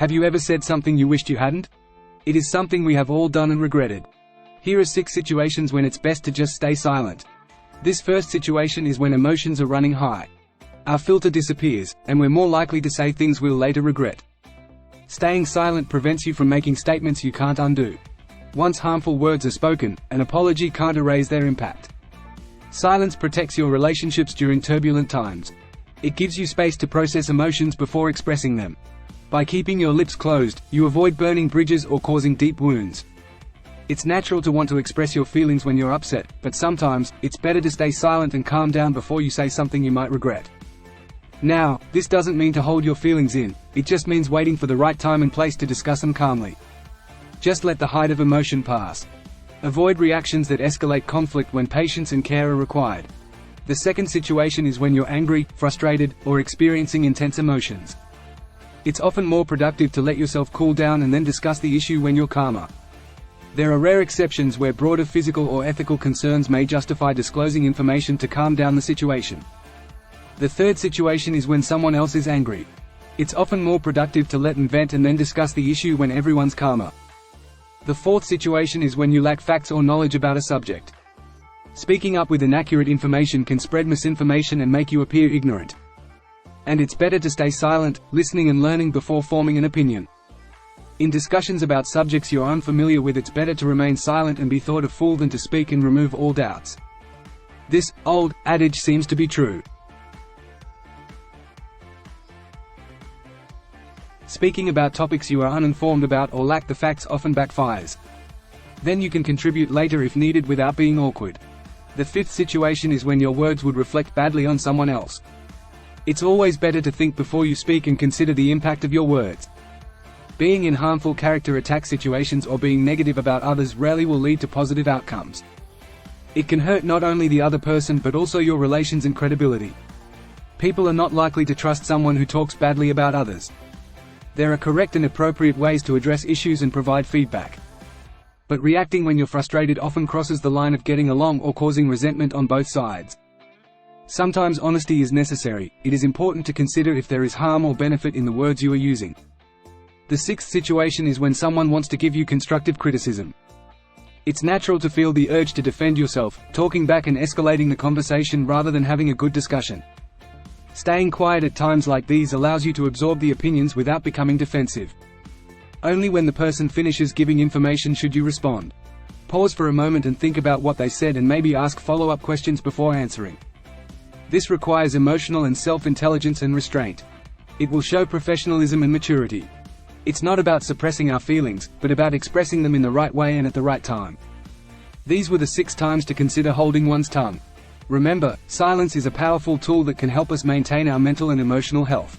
Have you ever said something you wished you hadn't? It is something we have all done and regretted. Here are 6 situations when it's best to just stay silent. This first situation is when emotions are running high. Our filter disappears, and we're more likely to say things we'll later regret. Staying silent prevents you from making statements you can't undo. Once harmful words are spoken, an apology can't erase their impact. Silence protects your relationships during turbulent times. It gives you space to process emotions before expressing them. By keeping your lips closed, you avoid burning bridges or causing deep wounds. It's natural to want to express your feelings when you're upset, but sometimes, it's better to stay silent and calm down before you say something you might regret. Now, this doesn't mean to hold your feelings in, it just means waiting for the right time and place to discuss them calmly. Just let the height of emotion pass. Avoid reactions that escalate conflict when patience and care are required. The second situation is when you're angry, frustrated, or experiencing intense emotions. It's often more productive to let yourself cool down and then discuss the issue when you're calmer. There are rare exceptions where broader physical or ethical concerns may justify disclosing information to calm down the situation. The third situation is when someone else is angry. It's often more productive to let them vent and then discuss the issue when everyone's calmer. The fourth situation is when you lack facts or knowledge about a subject. Speaking up with inaccurate information can spread misinformation and make you appear ignorant. And it's better to stay silent, listening and learning before forming an opinion. In discussions about subjects you're unfamiliar with, it's better to remain silent and be thought a fool than to speak and remove all doubts. This old adage seems to be true. Speaking about topics you are uninformed about or lack the facts often backfires. Then you can contribute later if needed without being awkward. The fifth situation is when your words would reflect badly on someone else. It's always better to think before you speak and consider the impact of your words. Being in harmful character attack situations or being negative about others rarely will lead to positive outcomes. It can hurt not only the other person but also your relations and credibility. People are not likely to trust someone who talks badly about others. There are correct and appropriate ways to address issues and provide feedback. But reacting when you're frustrated often crosses the line of getting along or causing resentment on both sides. Sometimes honesty is necessary. It is important to consider if there is harm or benefit in the words you are using. The sixth situation is when someone wants to give you constructive criticism. It's natural to feel the urge to defend yourself, talking back and escalating the conversation rather than having a good discussion. Staying quiet at times like these allows you to absorb the opinions without becoming defensive. Only when the person finishes giving information should you respond. Pause for a moment and think about what they said and maybe ask follow-up questions before answering. This requires emotional and self-intelligence and restraint. It will show professionalism and maturity. It's not about suppressing our feelings, but about expressing them in the right way and at the right time. These were the 6 times to consider holding one's tongue. Remember, silence is a powerful tool that can help us maintain our mental and emotional health.